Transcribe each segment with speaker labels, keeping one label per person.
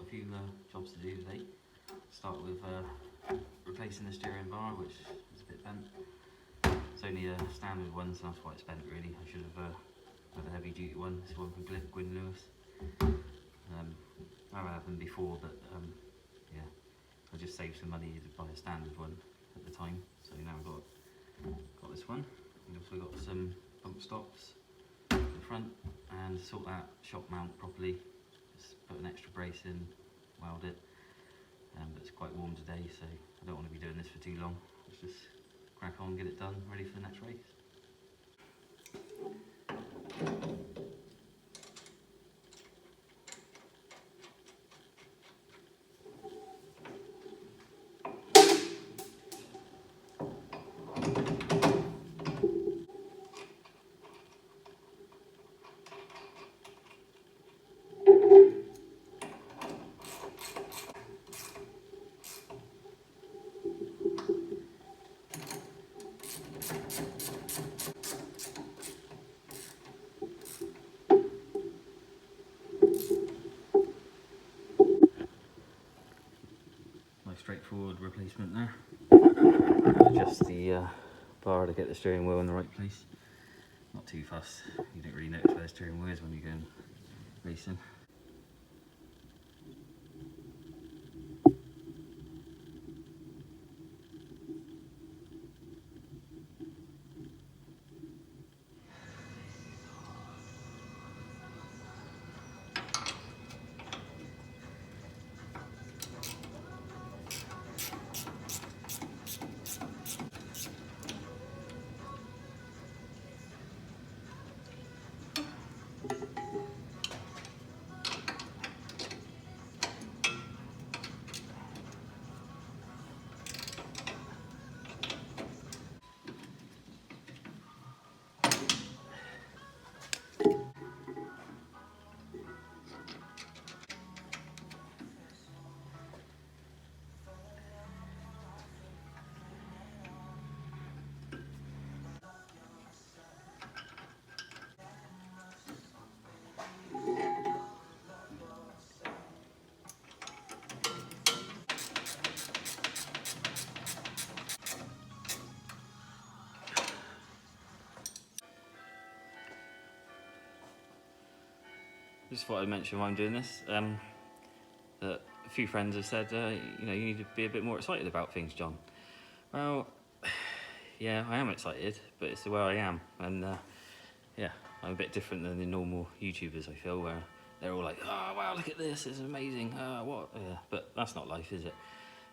Speaker 1: a few jobs to do today. Start with replacing the steering bar, which is a bit bent. It's only a standard one, so that's why it's bent really. I should have had a heavy duty one. This one from Gwyn Lewis. I haven't had them before, but yeah, I just saved some money to buy a standard one at the time. So now I've got this one. We've also got some bump stops at the front, and sort that shock mount properly. Just put an extra brace in, weld it. But it's quite warm today, so I don't want to be doing this for too long. Let's just crack on, get it done, ready for the next race. Straightforward replacement there. Adjust the bar to get the steering wheel in the right place. Not too fussed. You don't really notice where the steering wheel is when you're going racing. Just thought I'd mention why I'm doing this. That a few friends have said, you know, you need to be a bit more excited about things, John. Well, yeah, I am excited, but it's the way I am, and yeah, I'm a bit different than the normal YouTubers. I feel where they're all like, "Oh wow, look at this! It's amazing! What?" Yeah, but that's not life, is it?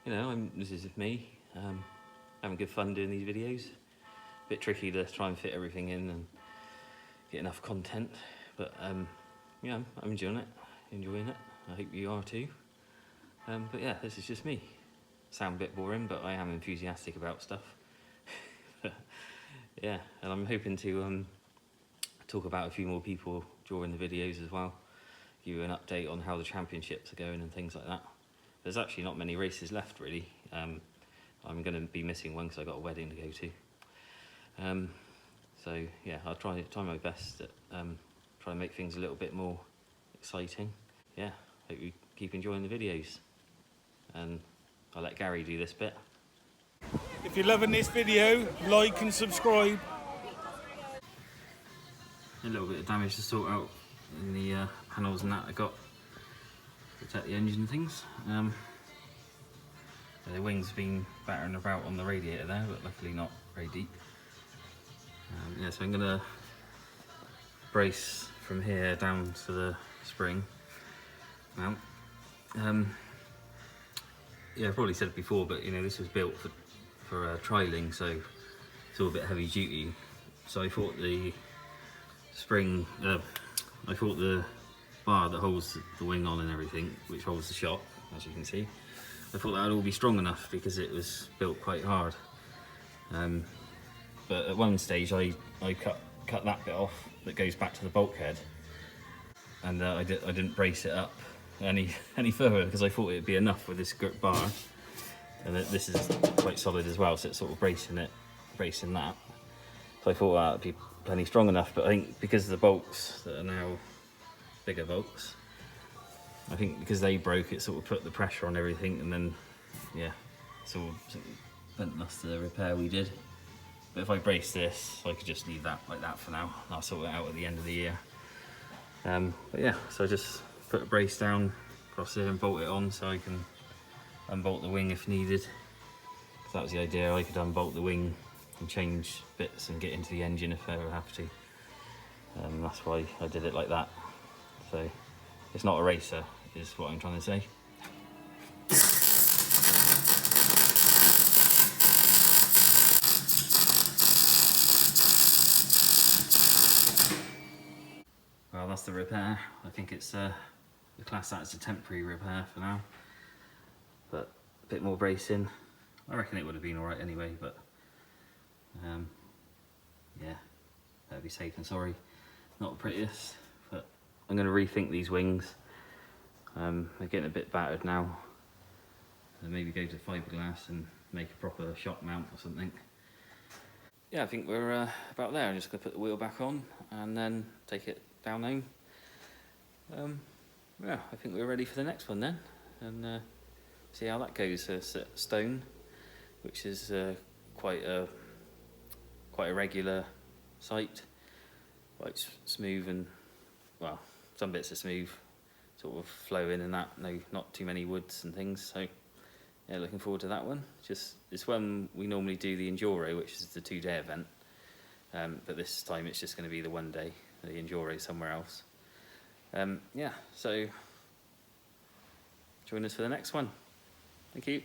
Speaker 1: You know, this is me, having good fun doing these videos. A bit tricky to try and fit everything in and get enough content, but yeah, I'm enjoying it. I hope you are too. But yeah, this is just me. Sound a bit boring, but I am enthusiastic about stuff. Yeah, and I'm hoping to talk about a few more people during the videos as well. Give you an update on how the championships are going and things like that. There's actually not many races left really. I'm going to be missing one because I got a wedding to go to. So yeah, I'll try my best at try and make things a little bit more exciting. Yeah, hope you keep enjoying the videos, and I'll let Gary do this bit.
Speaker 2: If you're loving this video, like and subscribe.
Speaker 1: A little bit of damage to sort out in the panels and that I got to protect the engine and things. The wings have been battering about on the radiator there, but luckily not very deep. Yeah, so I'm going to brace from here down to the spring mount. Yeah, I've probably said it before, but you know, this was built for trialing, so it's all a bit heavy duty. So I thought the spring, I thought the bar that holds the wing on and everything, which holds the shock, as you can see, I thought that would all be strong enough because it was built quite hard. But at one stage I cut that bit off that goes back to the bulkhead, and I didn't brace it up any further because I thought it'd be enough with this bar, and this is quite solid as well, so it's sort of bracing that. So I thought that would be plenty strong enough, but I think because of the bolts that are now bigger bolts, I think because they broke, it sort of put the pressure on everything, and then yeah, it's all sort of bent us to the repair we did. But if I brace this, I could just leave that like that for now, and I'll sort it out at the end of the year. But yeah, so I just put a brace down across here and bolt it on so I can unbolt the wing if needed. So that was the idea, I could unbolt the wing and change bits and get into the engine if I ever have to. That's why I did it like that. So it's not a racer, is what I'm trying to say. Well, that's the repair. I think it's the class that as a temporary repair for now, but a bit more bracing. I reckon it would have been alright anyway, but yeah, better be safe than sorry. Not the prettiest, but I'm going to rethink these wings. They're getting a bit battered now, and maybe go to fiberglass and make a proper shock mount or something. Yeah, I think we're about there. I'm just going to put the wheel back on and then take it down home. Yeah, I think we're ready for the next one then, and see how that goes. Stone, which is quite a regular site, quite smooth, and well, some bits are smooth, sort of flowing and that. No, not too many woods and things. So yeah, looking forward to that one. It's when we normally do the Enduro, which is the 2-day event, but this time it's just going to be the 1 day. The Enduro somewhere else. Yeah, so join us for the next one. Thank you.